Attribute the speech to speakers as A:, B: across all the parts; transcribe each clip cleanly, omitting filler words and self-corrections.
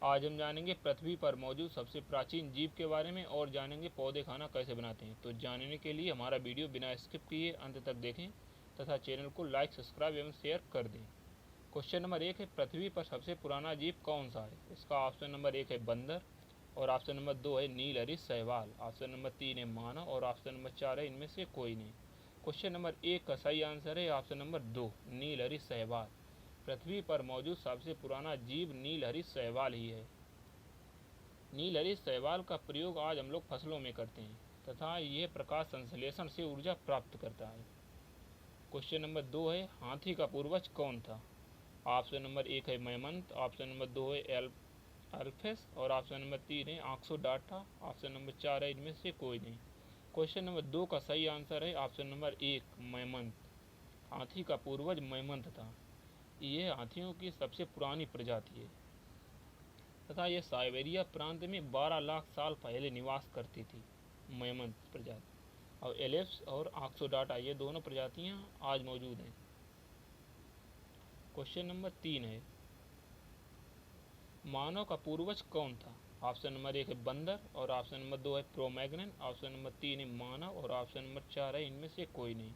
A: आज हम जानेंगे पृथ्वी पर मौजूद सबसे प्राचीन जीव के बारे में और जानेंगे पौधे खाना कैसे बनाते हैं। तो जानने के लिए हमारा वीडियो बिना स्किप किए अंत तक देखें तथा चैनल को लाइक, सब्सक्राइब एवं शेयर कर दें। क्वेश्चन नंबर 1 है, पृथ्वी पर सबसे पुराना जीव कौन सा है? इसका ऑप्शन नंबर 1 है बंदर, और ऑप्शन नंबर 2 है नीलहरित शैवाल, ऑप्शन नंबर 3 है मानव, और ऑप्शन नंबर 4 है इनमें से कोई नहीं। क्वेश्चन नंबर 1 का सही आंसर है ऑप्शन नंबर 2, नीलहरित शैवाल। पृथ्वी पर मौजूद सबसे पुराना जीव नीलहरित शैवाल ही है। नीलहरित शैवाल का प्रयोग आज हम लोग फसलों में करते हैं तथा यह प्रकाश संश्लेषण से ऊर्जा प्राप्त करता है। क्वेश्चन नंबर 2 है, हाथी का पूर्वज कौन था? ऑप्शन नंबर 1 है मैमंथ, ऑप्शन नंबर 2 है एल्फेस, और ऑप्शन नंबर 3 है ऑक्सोडाटा, ऑप्शन नंबर 4 है इनमें से कोई नहीं। क्वेश्चन नंबर 2 का सही आंसर है ऑप्शन नंबर 1, मैमंथ। हाथी का पूर्वज मैमंथ था। यह हाथियों की सबसे पुरानी प्रजाति है तथा यह साइबेरिया प्रांत में 12 लाख साल पहले निवास करती थी। मैमंथ प्रजाति और एलेप्स और ऑक्सोडाटा ये दोनों प्रजातियां आज मौजूद हैं। क्वेश्चन नंबर 3 है, मानव का पूर्वज कौन था? ऑप्शन नंबर 1 है बंदर, और ऑप्शन नंबर 2 है प्रोमैग्नन, ऑप्शन नंबर 3 है मानव, और ऑप्शन नंबर 4 है इनमें से कोई नहीं।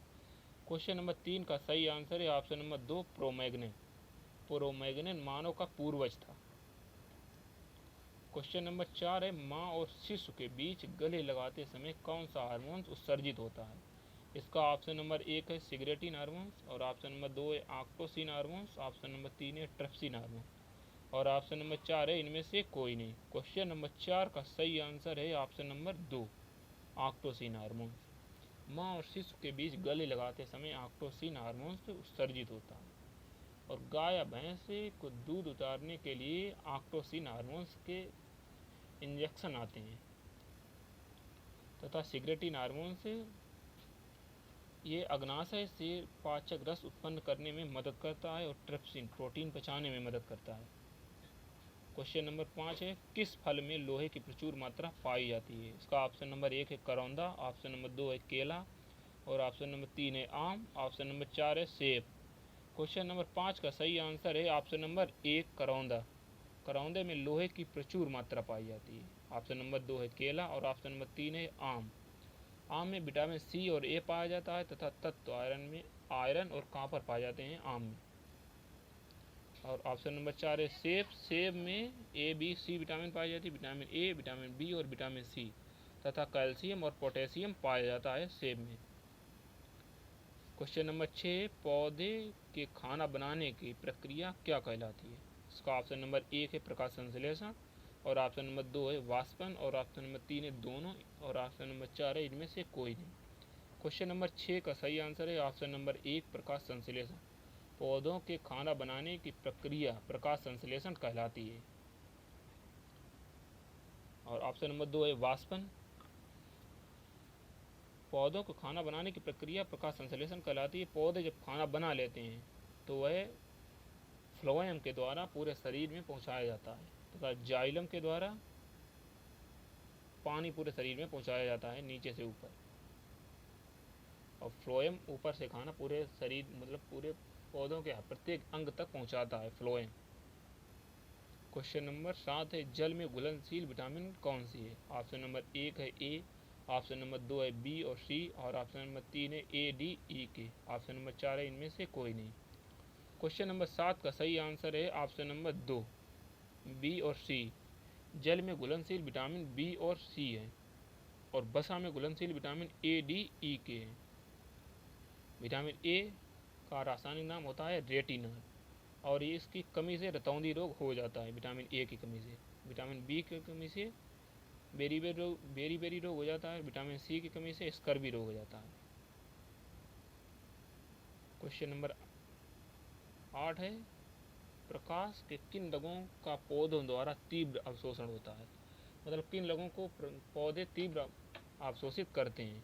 A: क्वेश्चन नंबर 3 का सही आंसर है ऑप्शन नंबर 2, प्रोमैग्नन। प्रोमैग्नन मानव का पूर्वज था। क्वेश्चन नंबर 4 है, माँ और शिशु के बीच गले लगाते समय कौन सा हार्मोन उत्सर्जित होता है? इसका ऑप्शन नंबर 1 है सिगरेटिन हार्मोन्स, और ऑप्शन नंबर 2 है ऑक्टोसिन हार्मोन्स, ऑप्शन नंबर 3 है ट्रिप्सिन हार्मोन, और ऑप्शन नंबर 4 है इनमें से कोई नहीं। क्वेश्चन नंबर 4 का सही आंसर है ऑप्शन नंबर 2, ऑक्टोसिन हार्मोन। माँ और शिशु के बीच गले लगाते समय ऑक्टोसिन हार्मोन उत्सर्जित होता है, और गाय या भैंस को दूध उतारने के लिए ऑक्टोसिन हार्मोन्स के इंजेक्शन आते हैं तथा सिगरेटिन हार्मोन से ये अग्नाशय से पाचक रस उत्पन्न करने में मदद करता है, और ट्रिप्सिन प्रोटीन पचाने में मदद करता है। क्वेश्चन नंबर 5 है, किस फल में लोहे की प्रचुर मात्रा पाई जाती है? इसका ऑप्शन नंबर 1 है करौंदा, ऑप्शन नंबर 2 है केला, और ऑप्शन नंबर 3 है आम, ऑप्शन नंबर 4 है सेब। क्वेश्चन नंबर 5 का सही आंसर है ऑप्शन नंबर 1, करौंदा। करौंदे में लोहे की प्रचुर मात्रा पाई जाती है। ऑप्शन नंबर 2 है केला, और ऑप्शन नंबर 3 है आम। आम में विटामिन सी और ए पाया जाता है तथा तत्व आयरन और कॉपर पाए जाते हैं आम में। और ऑप्शन नंबर 4 है सेब। सेब में ए, बी, सी विटामिन पाई जाती है, विटामिन ए, विटामिन बी और विटामिन सी, तथा कैल्शियम और पोटेशियम पाया जाता है सेब में। क्वेश्चन नंबर 6, पौधे के खाना बनाने की प्रक्रिया क्या कहलाती है? इसका ऑप्शन नंबर 1 है प्रकाश संश्लेषण, और ऑप्शन नंबर 2 है वाष्पन, और ऑप्शन नंबर 3 है दोनों, और ऑप्शन नंबर 4 है इनमें से कोई नहीं। क्वेश्चन नंबर 6 का सही आंसर है ऑप्शन नंबर 1, प्रकाश संश्लेषण। पौधों के खाना बनाने की प्रक्रिया प्रकाश संश्लेषण कहलाती है। और ऑप्शन नंबर 2 है वाष्पन। पौधों को खाना बनाने की प्रक्रिया प्रकाश संश्लेषण कहलाती है। पौधे जब खाना बना लेते हैं तो वह फ्लोएम के द्वारा पूरे शरीर में पहुंचाया जाता है तथा जाइलम के द्वारा पानी पूरे शरीर में पहुंचाया जाता है नीचे से ऊपर, और फ्लोएम ऊपर से खाना पूरे शरीर मतलब पूरे पौधों के प्रत्येक अंग तक पहुंचाता है फ्लोएम। क्वेश्चन नंबर 7 है, जल में घुलनशील विटामिन कौन सी है? ऑप्शन नंबर 1 है ए, ऑप्शन नंबर 2 है बी और सी, और ऑप्शन नंबर 3 है ए, डी, ई के, ऑप्शन नंबर 4 है इनमें से कोई नहीं। क्वेश्चन नंबर 7 का सही आंसर है ऑप्शन नंबर 2, बी और सी। जल में घुलनशील विटामिन बी और सी है, और वसा में घुलनशील विटामिन ए, डी, ई के है। विटामिन ए का रासायनिक नाम होता है रेटिनॉल, और ये इसकी कमी से रतौंधी रोग हो जाता है। विटामिन ए की कमी से, विटामिन बी की कमी से बेरी रोग हो जाता है, विटामिन सी की कमी से स्कर्वी रोग हो जाता है। क्वेश्चन नंबर 8 है, प्रकाश के किन रंगों का पौधों द्वारा तीव्र अवशोषण होता है? मतलब किन रंगों को पौधे तीव्र अवशोषित करते हैं?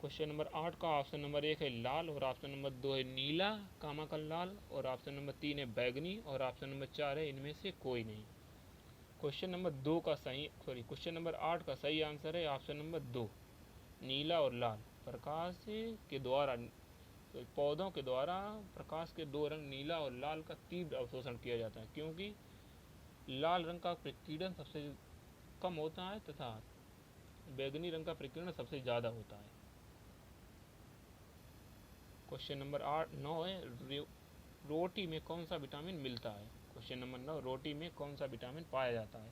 A: क्वेश्चन नंबर 8 का ऑप्शन नंबर 1 है लाल, और ऑप्शन नंबर 2 है नीला कामाकल लाल, और ऑप्शन नंबर 3 है बैगनी, और ऑप्शन नंबर 4 है इनमें से कोई नहीं। क्वेश्चन नंबर 8 का सही आंसर है ऑप्शन नंबर 2, नीला और लाल। प्रकाश के द्वारा पौधों के द्वारा प्रकाश के दो रंग नीला और लाल का तीव्र अवशोषण किया जाता है, क्योंकि लाल रंग का प्रकीर्णन सबसे कम होता है तथा बैगनी रंग का प्रकीर्णन सबसे ज़्यादा होता है। क्वेश्चन नंबर 9 है रोटी में कौन सा विटामिन मिलता है। क्वेश्चन नंबर 9, रोटी में कौन सा विटामिन पाया जाता है।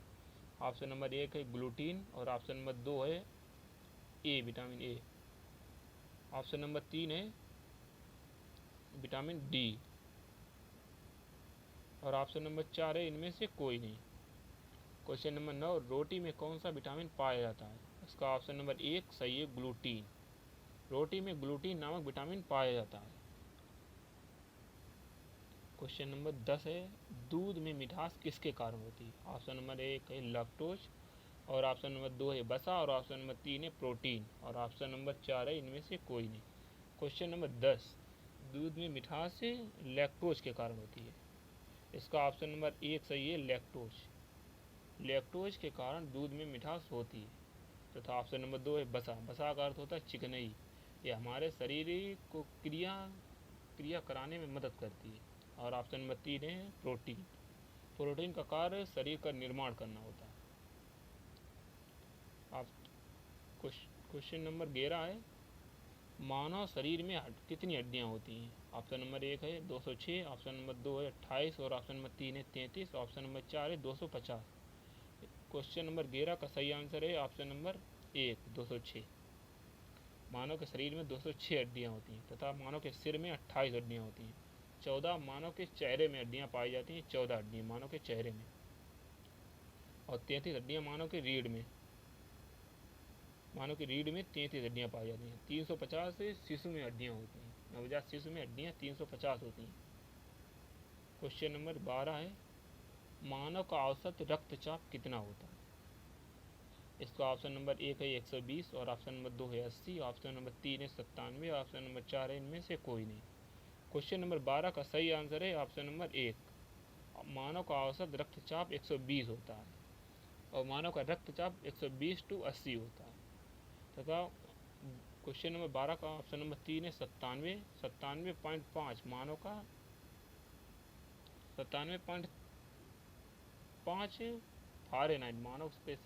A: ऑप्शन नंबर 1 है ग्लूटीन और ऑप्शन नंबर 2 है ए, विटामिन ए। ऑप्शन नंबर 3 है विटामिन डी और ऑप्शन नंबर 4 है इनमें से कोई नहीं। क्वेश्चन नंबर 9, रोटी में कौन सा विटामिन पाया जाता है। इसका ऑप्शन नंबर 1 सही है, ग्लूटीन। रोटी में ग्लूटीन नामक विटामिन पाया जाता है। क्वेश्चन नंबर 10 है दूध में मिठास किसके कारण होती है। ऑप्शन नंबर 1 है लैक्टोज और ऑप्शन नंबर 2 है वसा और ऑप्शन नंबर 3 है प्रोटीन और ऑप्शन नंबर 4 है इनमें से कोई नहीं। क्वेश्चन नंबर 10, दूध में मिठास लैक्टोज के कारण होती है। इसका ऑप्शन नंबर 1 सही है, लैक्टोज। लैक्टोज के कारण दूध में मिठास होती है। तथा ऑप्शन नंबर 2 है वसा। वसा का अर्थ होता है चिकनाई। ये हमारे शरीर को क्रिया कराने में मदद करती है। और ऑप्शन नंबर 3 है प्रोटीन। प्रोटीन का कार्य शरीर का निर्माण करना होता है। आप क्वेश्चन नंबर 11 है मानव शरीर में कितनी हड्डियां होती हैं। ऑप्शन नंबर 1 है 206, ऑप्शन नंबर 2 है 28 और ऑप्शन नंबर 3 है 33, ऑप्शन नंबर 4 है 250। क्वेश्चन नंबर 11 का सही आंसर है ऑप्शन नंबर 1, 206। मानव के शरीर में 206 हड्डियां होती हैं तथा मानव के सिर में 28 हड्डियां होती हैं। 14 मानव के चेहरे में हड्डियां पाई जाती हैं। 14 हड्डियां मानव के चेहरे में और 33 हड्डियां मानव के रीढ़ में। मानव की रीढ़ में 33 हड्डियां पाई जाती हैं। 350 से शिशु में हड्डियां होती हैं। नवजात शिशु में हड्डियां 350 होती हैं। क्वेश्चन नंबर 12 है मानव का औसत रक्तचाप कितना होता है। इसका ऑप्शन नंबर 1 है 120 और ऑप्शन नंबर 2 है 80, ऑप्शन नंबर 3 है 97, ऑप्शन नंबर 4 है इनमें से कोई नहीं। क्वेश्चन नंबर 12 का सही आंसर है ऑप्शन नंबर 1। मानव का औसत रक्तचाप 120 होता है और मानव का रक्तचाप 120 to 80 होता है। तथा क्वेश्चन नंबर 12 का ऑप्शन नंबर 3 है 97.5। मानव का 97.5 फ़ारेनहाइट मानव के शरीर